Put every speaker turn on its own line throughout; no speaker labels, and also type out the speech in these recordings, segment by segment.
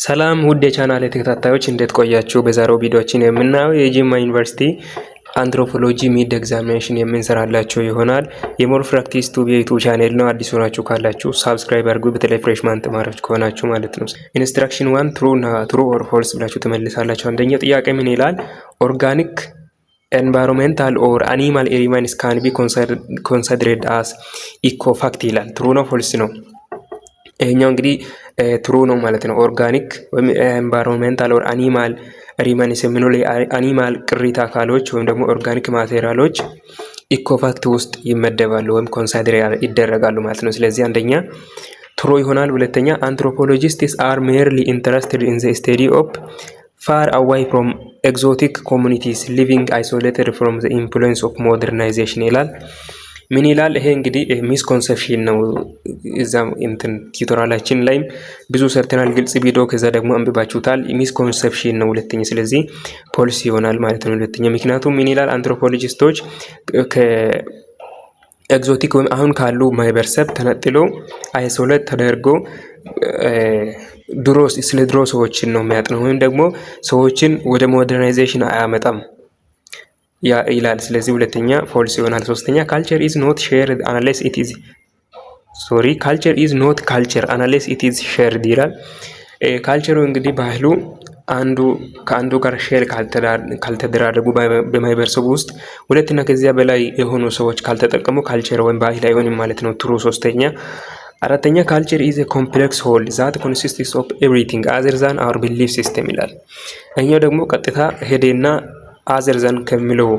ሰላም ውድ የቻናሌ ተከታታዮች እንዴት ቆያችሁ? በዛሬው ቪዲዮአችን የምናየው የጂማ ዩኒቨርሲቲ አንትሮፖሎጂ ሚድ ኤግዛሚኔሽን የምንሰራላችሁ ይሆናል። የሞር ፕራክቲስ ቱብ የዩቲዩብ ቻናል ነው። አዲስ ሆናችሁ ካላችሁ ሳብስክራይብ አድርጉ፣ በተለይ ፍሬሽማን ተማሪዎች ከሆናችሁ ማለት ነው። ኢንስትራክሽን 1 ትሩ ኦር ፎልስ ብላችሁ ትመልሳላችሁ። አንደኛው ጥያቄ ምን ይላል? ኦርጋኒክ ኤንቫይሮንሜንታል ኦር አኒማል ኤሊመንትስ ካን ቢ ኮንሲደርድ አስ ኢኮፋክት ይላል። ትሩ ነው ፎልስ ነው? ይሄኛው እንግዲህ ትሩ ነው ማለት ነው። ኦርጋኒክ ወይም ኤንቫይሮንሜንታል ኦር አኒማል ሪማንስ የምንለው አኒማል ቅሪተ አካሎች ወይም ደግሞ ኦርጋኒክ ማቴሪያሎች ኢኮፋክት ውስጥ ይመደባሉ ወይም ኮንሲደር ይደረጋሉ ማለት ነው። ስለዚህ አንደኛ ትሩ ይሆናል። ሁለተኛ አንትሮፖሎጂስትስ አር ሜርሊ ኢንተረስትድ ኢን ዘ ስተዲ ኦፍ ፋር አዋይ ፍሮም ኤግዞቲክ ኮሚኒቲስ ሊቪንግ አይሶሌትድ ፍሮም ዘ ኢንፍሉዌንስ ኦፍ ሞደርናይዜሽን ይላል። ምን ይላል? ይሄ እንግዲህ ሚስኮንሰፕሽን ነው። እዛም እንትን ቲዩቶሪያላችን ላይም ብዙ ሰርተናል፣ ግልጽ ቪዲዮ ከዛ ደግሞ አንብባችሁታል። ሚስኮንሰፕሽን ነው ሁለተኛ። ስለዚህ ፖሊሲ ይሆናል ማለት ነው ሁለተኛ። ምክንያቱም ምን ይላል? አንትሮፖሎጂስቶች ከኤግዞቲክ ወይም አሁን ካሉ ማህበረሰብ ተነጥሎ አይሶሌት ተደርጎ ስለ ድሮ ሰዎችን ነው የሚያጥነው ወይም ደግሞ ሰዎችን ወደ ሞደርናይዜሽን አያመጣም ይላል። ስለዚህ ሁለተኛ ፎልስ ይሆናል። ሶስተኛ ካልቸር ኢዝ ኖት ሼርድ አንሌስ ኢት ኢዝ ካልቸር ኢዝ ኖት ካልቸር አንሌስ ኢት ኢዝ ሼርድ ይላል። ካልቸሩ እንግዲህ ባህሉ አንዱ ከአንዱ ጋር ሼር ካልተደራረጉ በማህበረሰቡ ውስጥ ሁለትና ከዚያ በላይ የሆኑ ሰዎች ካልተጠቀሙ ካልቸር ወይም ባህል አይሆንም ማለት ነው። ትሩ ሶስተኛ። አራተኛ ካልቸር ኢዝ ኮምፕሌክስ ሆል ዛት ኮንሲስትስ ኦፍ ኤቭሪቲንግ አዘር ዛን አወር ቢሊፍ ሲስተም ይላል። እኛው ደግሞ ቀጥታ ሄዴና አዘርዘን ከሚለው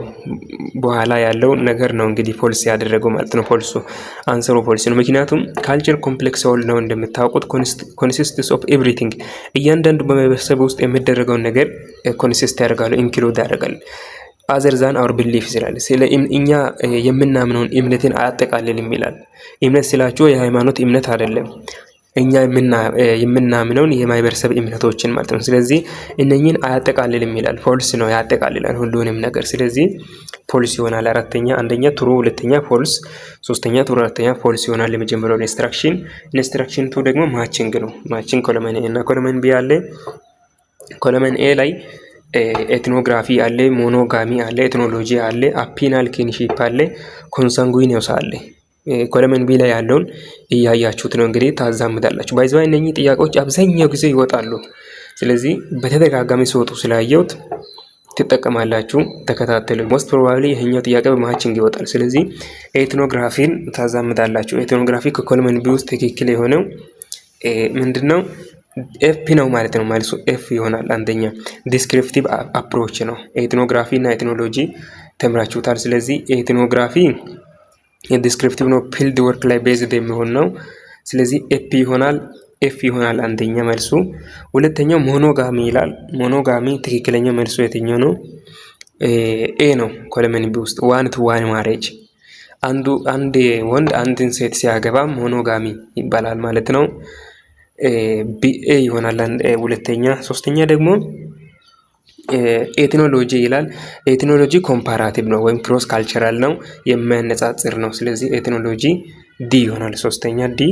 በኋላ ያለው ነገር ነው እንግዲህ ፖሊሲ ያደረገው ማለት ነው። ፖሊሱ አንሰሩ ፖሊሲ ነው። ምክንያቱም ካልቸር ኮምፕሌክስ ሆል ነው እንደምታውቁት፣ ኮንሲስትስ ኦፍ ኤቭሪቲንግ እያንዳንዱ በማህበረሰብ ውስጥ የሚደረገውን ነገር ኮንሲስት ያደርጋሉ፣ ኢንክሉድ ያደርጋል። አዘርዛን አወር ቢሊፍ ይላል። ስለ እኛ የምናምነውን እምነትን አያጠቃልልም ይላል። እምነት ስላችሁ የሃይማኖት እምነት አይደለም፣ እኛ የምናምነውን የማህበረሰብ እምነቶችን ማለት ነው። ስለዚህ እነኚህን አያጠቃልልም ይላል። ፖሊሲ ነው ያጠቃልላል ሁሉንም ነገር። ስለዚህ ፖሊሲ ይሆናል። አራተኛ አንደኛ ትሩ፣ ሁለተኛ ፎልስ፣ ሶስተኛ ትሩ፣ አራተኛ ፎልስ ይሆናል። የመጀመሪያው ኢንስትራክሽን ቱ ደግሞ ማቺንግ ነው። ማቺንግ ኮለመን ኤ እና ኮለመን ቢ አለ። ኮለመን ኤ ላይ ኤትኖግራፊ አለ፣ ሞኖጋሚ አለ፣ ኤትኖሎጂ አለ፣ አፒናል ኪንሺፕ አለ፣ ኮንሳንጉይኒዮስ አለ። ኮለመን ቢ ላይ ያለውን እያያችሁት ነው እንግዲህ ታዛምዳላችሁ። ባይዘዋይ እነኚህ ጥያቄዎች አብዛኛው ጊዜ ይወጣሉ። ስለዚህ በተደጋጋሚ ሲወጡ ስላየሁት ትጠቀማላችሁ። ተከታተሉ። ሞስት ፕሮባብሊ ይሄኛው ጥያቄ በማቺንግ ይወጣል። ስለዚህ ኤትኖግራፊን ታዛምዳላችሁ። ኤትኖግራፊ ከኮለመን ቢ ውስጥ ትክክል የሆነው ምንድነው? ኤፍ ነው ማለት ነው። መልሱ ኤፍ ይሆናል። አንደኛ ዲስክሪፕቲቭ አፕሮች ነው። ኤትኖግራፊ እና ኤትኖሎጂ ተምራችሁታል። ስለዚህ ኤትኖግራፊ ዲስክሪፕቲቭ ነው፣ ፊልድ ወርክ ላይ ቤዝድ የሚሆን ነው። ስለዚህ ኤፍ ይሆናል አንደኛ መልሱ። ሁለተኛው ሞኖጋሚ ይላል። ሞኖጋሚ ትክክለኛው መልሱ የትኛው ነው? ኤ ነው። ኮለመን ቢ ውስጥ ዋን ቱ ዋን ማሬጅ፣ አንድ ወንድ አንድን ሴት ሲያገባ ሞኖጋሚ ይባላል ማለት ነው። ኤ ይሆናል ሁለተኛ። ሶስተኛ ደግሞ ኤትኖሎጂ ይላል። ኤትኖሎጂ ኮምፓራቲቭ ነው ወይም ክሮስ ካልቸራል ነው፣ የሚያነጻጽር ነው። ስለዚህ ኤትኖሎጂ ዲ ይሆናል። ሶስተኛ ዲ።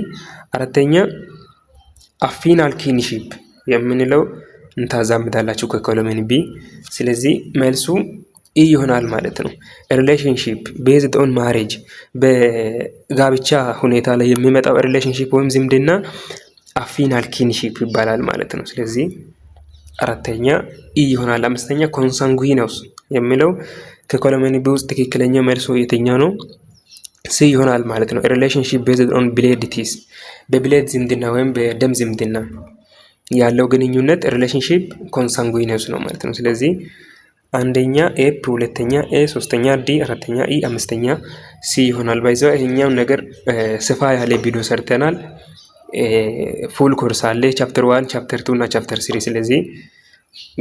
አራተኛ አፊናል ኪንሺፕ የምንለው እንታዛምዳላችሁ ከኮለመን ቢ። ስለዚህ መልሱ ኢ ይሆናል ማለት ነው። ሪሌሽንሺፕ ቤዝድ ኦን ማሬጅ፣ በጋብቻ ሁኔታ ላይ የሚመጣው ሪሌሽንሺፕ ወይም ዝምድና አፊናል ኪንሺፕ ይባላል ማለት ነው። ስለዚህ አራተኛ ኢ ይሆናል። አምስተኛ ኮንሳንጉይኒዮስ የሚለው ከኮለመን ቢ ውስጥ ትክክለኛ መልሶ የትኛው ነው? ሲ ይሆናል ማለት ነው። ሪሌሽንሺፕ ቤዝድ ኦን ብሌድ ቲስ፣ በብሌድ ዝምድና ወይም በደም ዝምድና ያለው ግንኙነት ሪሌሽንሺፕ ኮንሳንጉይኒዮስ ነው ማለት ነው። ስለዚህ አንደኛ ኤፕ፣ ሁለተኛ ኤ፣ ሶስተኛ ዲ፣ አራተኛ ኢ፣ አምስተኛ ሲ ይሆናል። ባይዘው ይሄኛው ነገር ሰፋ ያለ ቪዲዮ ሰርተናል። ፉል ኮርስ አለ፣ ቻፕተር 1 ቻፕተር 2 እና ቻፕተር 3። ስለዚህ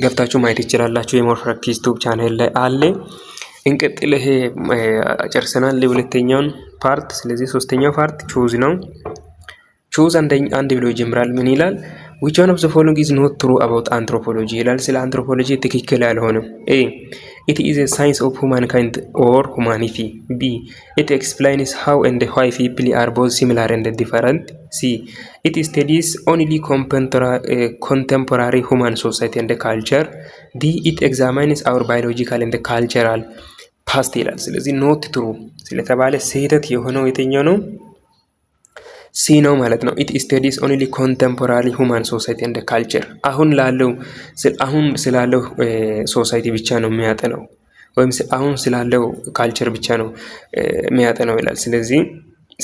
ገብታችሁ ማየት ይችላላችሁ። የሞር ፕራክቲስ ዩቲዩብ ቻናል ላይ አለ። እንቀጥል። ይሄ ጨርሰናል ሁለተኛውን ፓርት። ስለዚህ ሶስተኛው ፓርት ቹዝ ነው። ቹዝ አንድ ብሎ ይጀምራል። ምን ይላል? which one of the following is not true about anthropology ይላል። ስለ አንትሮፖሎጂ ትክክል ያልሆነው ኤ It is a science of humankind or humanity. B. It explains how and why people are both similar and different. C. It studies only contemporary human society and culture. D. It examines our biological and cultural past ይላል። ስለዚህ ኖት ትሩ ስለተባለ ስህተት የሆነው የትኛው ነው? ሲ ነው ማለት ነው። ኢት ስቴዲስ ኦንሊ ኮንቴምፖራሪ ሁማን ሶሳይቲ እንደ ካልቸር አሁን ስላለው ሶሳይቲ ብቻ ነው የሚያጠነው ወይም አሁን ስላለው ካልቸር ብቻ ነው የሚያጠነው ይላል። ስለዚህ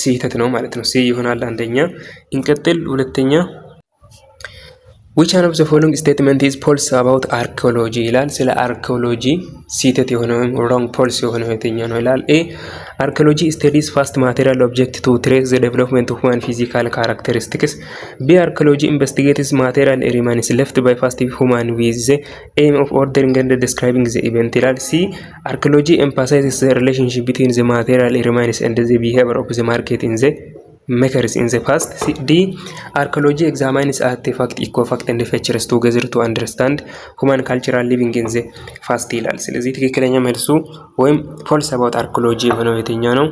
ስህተት ነው ማለት ነው። ሲ ይሆናል አንደኛ። እንቀጥል። ሁለተኛ which one of the following statement is false about archaeology ይላል። ስለ አርኪኦሎጂ ስህተት የሆነው wrong false የሆነው የትኛው ነው ይላል። ኤ archaeology studies past material object to trace the development of human physical characteristics. B archaeology investigates material remains left by past human with the aim of ordering and describing the event ይላል። C archaeology emphasizes the relationship between the material remains and the behavior of the market in the makers in the past. D archaeology examines artifact, ecofact and features together to understand human cultural living in the past ይላል። ስለዚህ ትክክለኛ መልሱ ወይም false about archaeology የሆነው የትኛው ነው?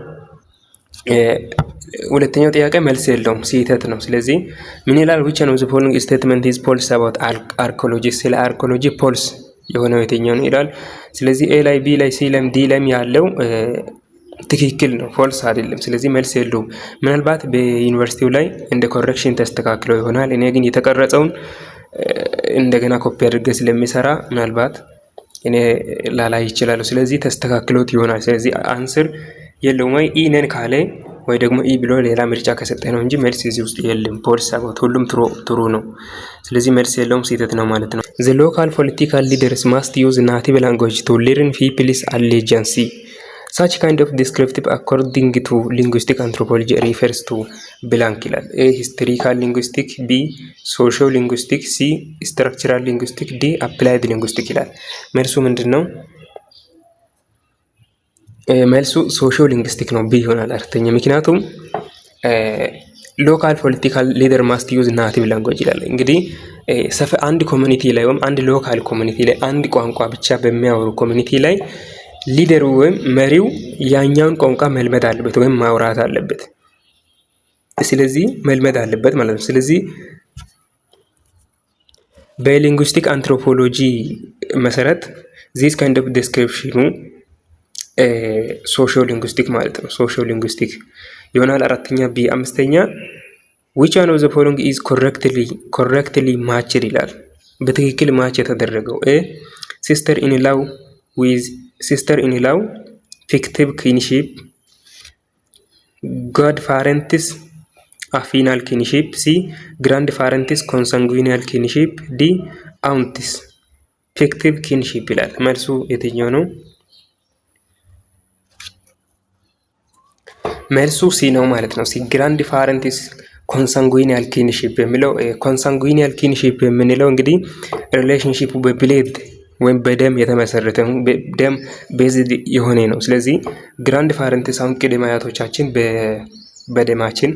ሁለተኛው ጥያቄ መልስ የለውም፣ ስህተት ነው። ስለዚህ ምን ይላል? which one of the following statement is false about archaeology? ስለ አርኪኦሎጂ false የሆነው የትኛው ነው ይላል። ስለዚህ ኤ ላይ፣ ቢ ላይ፣ ሲ ላይ፣ ዲ ላይ ያለው ትክክል ነው፣ ፎልስ አይደለም። ስለዚህ መልስ የለውም። ምናልባት በዩኒቨርሲቲው ላይ እንደ ኮሬክሽን ተስተካክለው ይሆናል። እኔ ግን የተቀረጸውን እንደገና ኮፒ አድርጌ ስለሚሰራ ምናልባት እኔ ላላይ ይችላል። ስለዚህ ተስተካክሎት ይሆናል። ስለዚህ አንስር የለውም። ወይ ኢ ነን ካለ ወይ ደግሞ ኢ ብሎ ሌላ ምርጫ ከሰጠ ነው እንጂ መልስ እዚህ ውስጥ የለም። ፎልስ አባውት ሁሉም ትሩ ነው። ስለዚህ መልስ የለውም፣ ስህተት ነው ማለት ነው። the local political leaders must use native language to learn people's allegiance. such kind of descriptive according to linguistic anthropology refers to blank ይላል። A historical linguistic፣ B social linguistic፣ C structural linguistic፣ D applied linguistic ይላል። መልሱ ምንድነው? መልሱ social linguistic ነው፣ B ይሆናል አራተኛ። ምክንያቱም ሎካል ፖለቲካል ሊደር ማስት ዩዝ ናቲቭ ላንጉዌጅ ይላል። እንግዲህ አንድ ኮሚኒቲ ላይ ወይም አንድ ሎካል ኮሚኒቲ ላይ አንድ ቋንቋ ብቻ በሚያወሩ ኮሚኒቲ ላይ ሊደሩ ወይም መሪው ያኛውን ቋንቋ መልመድ አለበት ወይም ማውራት አለበት። ስለዚህ መልመድ አለበት ማለት ነው። ስለዚህ በሊንጉስቲክ አንትሮፖሎጂ መሰረት ዚስ ካይንድ ኦፍ ዲስክሪፕሽኑ ሶሺዮ ሊንጉስቲክ ማለት ነው። ሶሺዮ ሊንጉስቲክ ይሆናል አራተኛ። ቢ አምስተኛ which one of the following is correctly matched ይላል። በትክክል ማች የተደረገው ኤ sister in law with sister in law fictive kinship godparents affinal kinship C grandparents consanguineal kinship D aunts fictive kinship ይላል። መልሱ የትኛው ነው? መልሱ ሲ ነው ማለት ነው። ሲ grandparents consanguineal kinship የሚለው consanguineal kinship የምንለው እንግዲህ ሪሌሽንሺፑ በብሌድ ወይም በደም የተመሰረተ ደም ቤዝድ የሆነ ነው። ስለዚህ ግራንድ ፓረንትስ አሁን ቅድመ አያቶቻችን በደማችን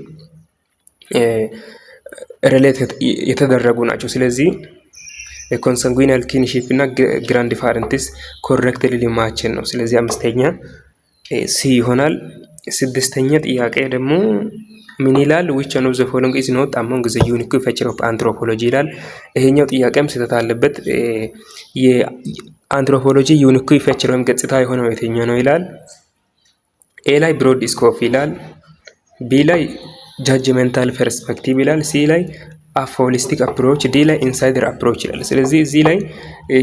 ሪሌት የተደረጉ ናቸው። ስለዚህ ኮንሳንጉይናል ኪንሺፕ እና ግራንድ ፓረንትስ ኮሬክትሊ ማችን ነው። ስለዚህ አምስተኛ ሲ ይሆናል። ስድስተኛ ጥያቄ ደግሞ ምን ይላል? which one of the following is not among the unique features of anthropology ይላል። ይሄኛው ጥያቄም ስህተት አለበት። የአንትሮፖሎጂ ዩኒክ ፊቸር ወይም ገጽታ የሆነው የትኛው ነው ይላል። ኤ ላይ ብሮድ ስኮፕ ይላል። ቢ ላይ ጃጅመንታል ፐርስፔክቲቭ ይላል። ሲ ላይ ሆሊስቲክ አፕሮች፣ ዲ ላይ ኢንሳይደር አፕሮች ይላል። ስለዚህ እዚህ ላይ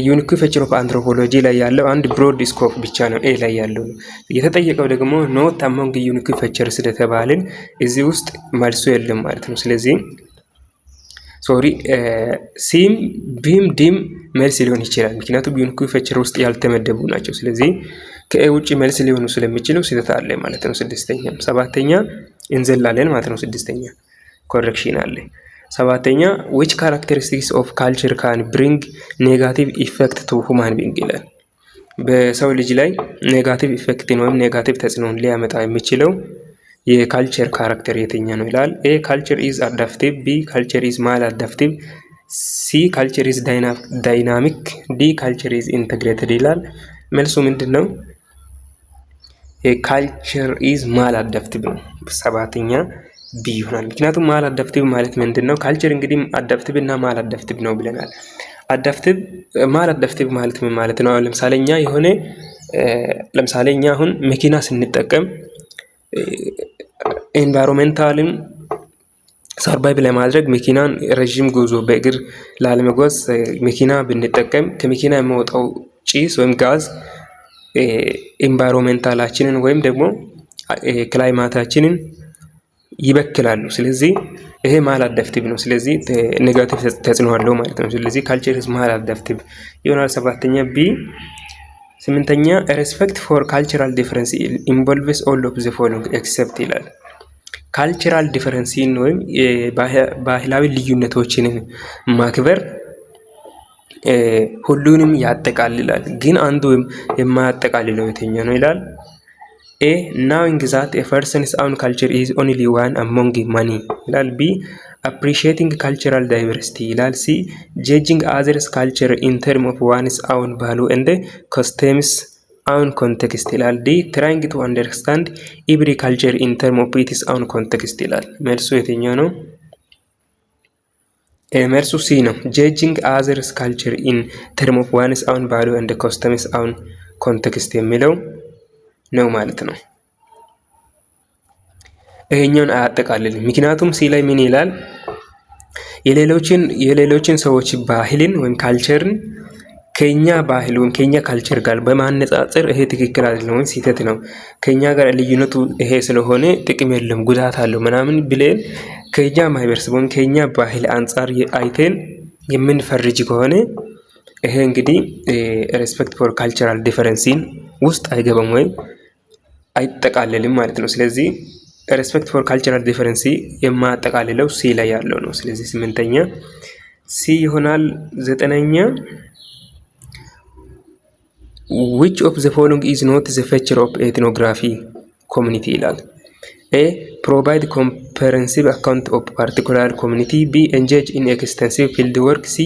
ዩኒክ ፊቸር ኦፍ አንትሮፖሎጂ ላይ ያለው አንድ ብሮድ ስኮፕ ብቻ ነው፣ ኤ ላይ ያለው ነው። የተጠየቀው ደግሞ ኖት አሞንግ ዩኒክ ፊቸር ስለተባልን እዚህ ውስጥ መልሱ የለም ማለት ነው። ስለዚህ ሶሪ ሲም ቢም ዲም መልስ ሊሆን ይችላል፣ ምክንያቱም ዩኒክ ፊቸር ውስጥ ያልተመደቡ ናቸው። ስለዚህ ከኤ ውጪ መልስ ሊሆኑ ስለሚችሉ ስህተት አለ ማለት ነው። ስድስተኛ ሰባተኛ እንዘላለን ማለት ነው። ስድስተኛ ኮሬክሽን አለ። ሰባተኛ which characteristics of culture can bring negative effect to human being ይላል። በሰው ልጅ ላይ ኔጋቲቭ ኢፌክትን ወይም ኔጋቲቭ ተጽዕኖን ሊያመጣ የሚችለው የካልቸር ካራክተር የትኛ ነው ይላል። ኤ ካልቸር ኢዝ አዳፕቲቭ፣ ቢ ካልቸር ኢዝ ማል አዳፕቲቭ፣ ሲ ካልቸር ኢዝ ዳይናሚክ፣ ዲ ካልቸር ኢዝ ኢንተግሬትድ ይላል። መልሱ ምንድን ነው? ካልቸር ኢዝ ማል አዳፕቲቭ ነው። ሰባተኛ ቢ ይሆናል። ምክንያቱም ማል አዳፕቲቭ ማለት ምንድን ነው? ካልቸር እንግዲህ አዳፕቲቭ እና ማል አዳፕቲቭ ነው ብለናል። አዳፕቲቭ ማል አዳፕቲቭ ማለት ምን ማለት ነው? ለምሳሌ እኛ አሁን መኪና ስንጠቀም ኤንቫይሮንሜንታልን ሰርቫይቭ ለማድረግ መኪናን ረዥም ጉዞ በእግር ላለመጓዝ መኪና ብንጠቀም ከመኪና የሚወጣው ጭስ ወይም ጋዝ ኤንቫይሮንሜንታላችንን ወይም ደግሞ ክላይማታችንን ይበክላሉ። ስለዚህ ይሄ ማል አዳፕቲቭ ነው። ስለዚህ ኔጋቲቭ ተጽዕኖ አለው ማለት ነው። ስለዚህ ካልቸር ኢዝ ማል አዳፕቲቭ ይሆናል። ሰባተኛ ቢ። ስምንተኛ ሬስፔክት ፎር ካልቸራል ዲፈረንስ ኢንቮልቭስ ኦል ኦፍ ዘ ፎሎዊንግ ኤክሰፕት ይላል። ካልቸራል ዲፈረንሲን ወይም ባህላዊ ልዩነቶችን ማክበር ሁሉንም ያጠቃልላል። ግን አንዱ የማያጠቃልለው የትኛው ነው ይላል። ኤ ናዊንግ ዛት ኤ ፐርሰንስ አውን ካልቸር ኢዝ ኦንሊ ዋን አሞንግ ማኒ ይላል። ቢ አፕሪሺየቲንግ ካልቸራል ዳይቨርሲቲ ይላል። ሲ ጀጅንግ አዘርስ ካልቸር ኢን ተርም ኦፍ ዋንስ አውን ቫሉ ኤንድ ኮስተምስ አውን ኮንቴክስት ይላል። ዲ ትራይንግ ቱ አንደርስታንድ ኤቭሪ ካልቸር ኢን ተርም ኦፍ ኢትስ አውን ኮንቴክስት ይላል። መልሱ የትኛው ነው? መልሱ ሲ ነው። ጀጅንግ አዘርስ ካልቸር ኢን ተርም ኦፍ ዋንስ አውን ቫሉ ኤንድ ኮስተምስ አውን ኮንቴክስት የሚለው ነው ማለት ነው። ይሄኛውን አያጠቃልልም። ምክንያቱም ሲ ላይ ምን ይላል? የሌሎችን ሰዎች ባህልን ወይም ካልቸርን ከኛ ባህል ወይም ከኛ ካልቸር ጋር በማነጻጸር ይሄ ትክክል አይደለም ወይም ስህተት ነው፣ ከኛ ጋር ልዩነቱ ይሄ ስለሆነ ጥቅም የለም ጉዳት አለው ምናምን ብለን ከኛ ማህበረሰብ ወይም ከኛ ባህል አንጻር አይተን የምንፈርጅ ከሆነ ይሄ እንግዲህ ሬስፔክት ፎር ካልቸራል ዲፈረንሲን ውስጥ አይገባም ወይም አይጠቃልልም ማለት ነው። ስለዚህ ሬስፔክት ፎር ካልቸራል ዲፈረንሲ የማጠቃልለው ሲ ላይ ያለው ነው። ስለዚህ ስምንተኛ ሲ ይሆናል። ዘጠነኛ which of the following is not the feature of ethnography community ይላል። A provide comprehensive account of particular community. B engage in extensive field work. C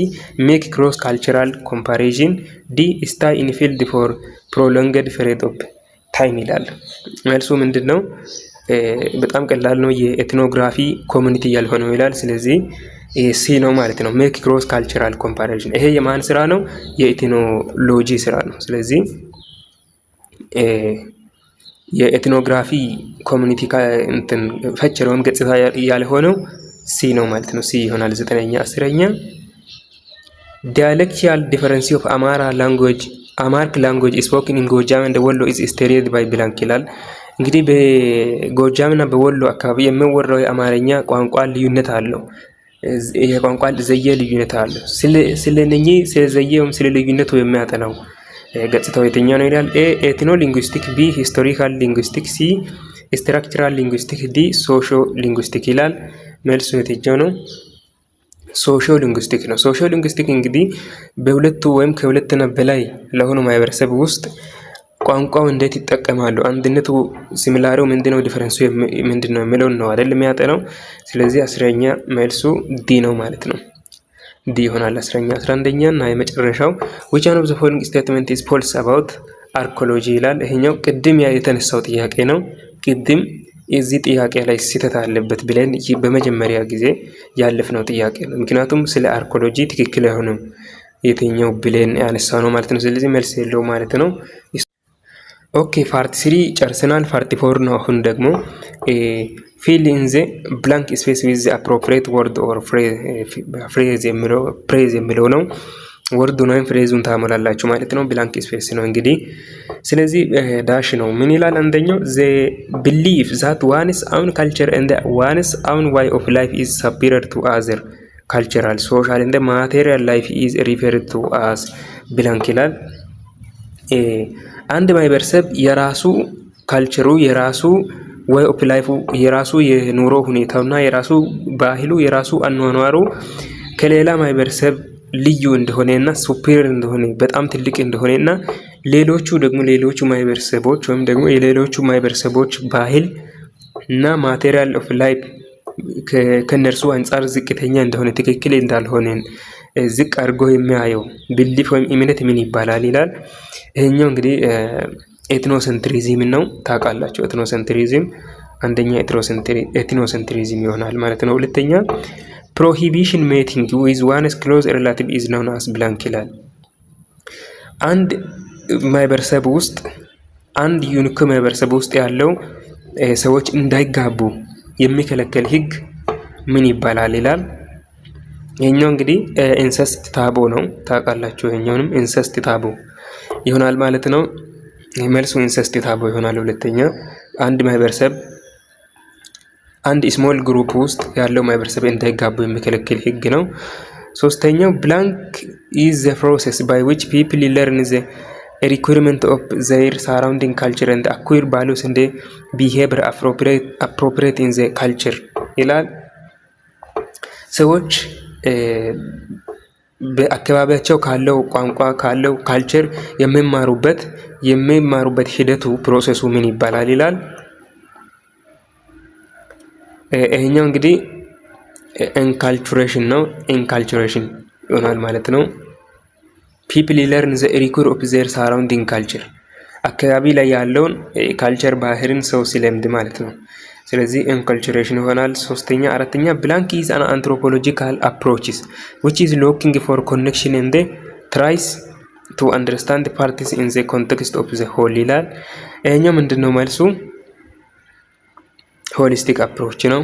make cross cultural comparison. D stay in field for prolonged period of ታይም ይላል። መልሱ ምንድን ነው? በጣም ቀላል ነው። የኤትኖግራፊ ኮሚኒቲ ያልሆነው ይላል። ስለዚህ ሲ ነው ማለት ነው። ሜክ ክሮስ ካልቸራል ኮምፓሪዥን ይሄ የማን ስራ ነው? የኤትኖሎጂ ስራ ነው። ስለዚህ የኤትኖግራፊ ኮሚኒቲ እንትን ፈቸር ወይም ገጽታ ያልሆነው ሲ ነው ማለት ነው። ሲ ይሆናል። ዘጠነኛ። አስረኛ ዲያሌክቹዋል ዲፈረንስ ኦፍ አማራ ላንጉዌጅ አማርክ ላንጉዌጅ ስፖክን ኢን ጎጃም ኤንድ ወሎ ኢዝ ስቴሪድ ባይ ብላንክ ይላል። እንግዲህ በጎጃም እና በወሎ አካባቢ የሚወራው የአማርኛ ቋንቋ ልዩነት አለው። የቋንቋ ዘዬ ልዩነት አለው። ስለነኚህ ስለ ዘዬውም ስለ ልዩነቱ የሚያጠናው ገጽታው የትኛው ነው ይላል። ኤ ኤትኖ ሊንጉስቲክ፣ ቢ ሂስቶሪካል ሊንጉስቲክ፣ ሲ ስትራክቸራል ሊንጉስቲክ፣ ዲ ሶሾ ሊንጉስቲክ ይላል። መልሱ የትኛው ነው? ሶሾ ሊንጉስቲክ ነው። ሶሾ ሊንጉስቲክ እንግዲህ በሁለቱ ወይም ከሁለትና በላይ ለሆኑ ማህበረሰብ ውስጥ ቋንቋው እንዴት ይጠቀማሉ፣ አንድነቱ ሲሚላሪው ምንድነው፣ ዲፈረንሱ ምንድነው የሚለውን ነው አይደል የሚያጠናው። ስለዚህ አስረኛ መልሱ ዲ ነው ማለት ነው። ዲ ይሆናል አስረኛ። 11ኛ እና የመጨረሻው which one of the following statement is false about archaeology ይላል። ይሄኛው ቅድም የተነሳው ጥያቄ ነው። ቅድም እዚህ ጥያቄ ላይ ስህተት አለበት ብለን በመጀመሪያ ጊዜ ያለፍነው ጥያቄ ነው። ምክንያቱም ስለ አርኪኦሎጂ ትክክል የሆነው የትኛው ብለን ያነሳው ነው ማለት ነው። ስለዚህ መልስ የለው ማለት ነው። ኦኬ ፓርት 3 ጨርሰናል። ፓርት 4 ነው። አሁን ደግሞ ፊል ኢን ዘ ብላንክ ስፔስ ዊዝ አፕሮፕሪየት ወርድ ኦር ፍሬዝ የሚለው ነው። ወርዱን ወይም ፍሬዙን ታሞላላችሁ ማለት ነው። ብላንክ ስፔስ ነው እንግዲህ። ስለዚህ ዳሽ ነው። ምን ይላል? አንደኛው ዘ ቢሊፍ ዛት ዋንስ አውን ካልቸር ኤንድ ዋንስ አውን ዋይ ኦፍ ላይፍ ኢዝ ሰፒሪየር ቱ አዘር ካልቸራል ሶሻል ኤንድ ማቴሪያል ላይፍ ኢዝ ሪፈርድ ቱ አስ ብላንክ ይላል። አንድ ማህበረሰብ የራሱ ካልቸሩ፣ የራሱ ወይ ኦፍ ላይፉ፣ የራሱ የኑሮ ሁኔታውና የራሱ ባህሉ፣ የራሱ አኗኗሩ ከሌላ ማህበረሰብ ልዩ እንደሆነና ሱፐሪየር እንደሆነ በጣም ትልቅ እንደሆነና ሌሎቹ ማህበረሰቦች ወይም ደግሞ የሌሎቹ ማህበረሰቦች ባህል እና ማቴሪያል ኦፍ ላይፍ ከነርሱ አንጻር ዝቅተኛ እንደሆነ ትክክል እንዳልሆነ ዝቅ አድርጎ የሚያየው ቢሊፍ ወይም እምነት ምን ይባላል ይላል። ይሄኛው እንግዲህ ኤትኖሴንትሪዝም ነው። ታውቃላችሁ ኤትኖሴንትሪዝም አንደኛ ኤትኖሴንትሪዝም ይሆናል ማለት ነው። ሁለተኛ ፕሮሂቢሽን ሜቲንግ ዊዝ ዋንስ ክሎዝ ሪላቲቭ ኢዝ ናውን አስ ብላንክ ይላል። አንድ ማህበረሰብ ውስጥ አንድ ዩኒክ ማህበረሰብ ውስጥ ያለው ሰዎች እንዳይጋቡ የሚከለከል ህግ ምን ይባላል ይላል። ይሄኛው እንግዲህ ኢንሰስት ታቦ ነው። ታውቃላችሁ ይሄኛውንም ኢንሰስት ታቦ ይሆናል ማለት ነው። መልሱ ኢንሰስት ታቦ ይሆናል። ሁለተኛ አንድ ማህበረሰብ አንድ ስሞል ግሩፕ ውስጥ ያለው ማህበረሰብ እንዳይጋቡ የሚከለክል ህግ ነው። ሶስተኛው ብላንክ ኢዝ ዘ ፕሮሰስ ባይ ዊች ፒፕል ለርን ዘ requirement of their surrounding culture and acquire values and behavior appropriate in the culture ይላል። ሰዎች በአካባቢያቸው ካለው ቋንቋ ካለው ካልቸር የሚማሩበት ሂደቱ ፕሮሰሱ ምን ይባላል ይላል። ይሄኛው እንግዲህ ኢንካልቹሬሽን ነው። ኢንካልቹሬሽን ይሆናል ማለት ነው። ፒፕል ለርን ዘ ሪኩር ኦፍ ዘር ሳራውንዲንግ ካልቸር አካባቢ ላይ ያለውን ካልቸር ባህርን ሰው ሲለምድ ማለት ነው። ስለዚህ ኢንካልቹሬሽን ይሆናል። አራተኛ ብላንክ ኢዝ አን አንትሮፖሎጂካል አፕሮችስ which is looking for connection and tries to understand parties in the context of the whole ይላል። ይሄኛው ምንድነው መልሱ? ሆሊስቲክ አፕሮች ነው።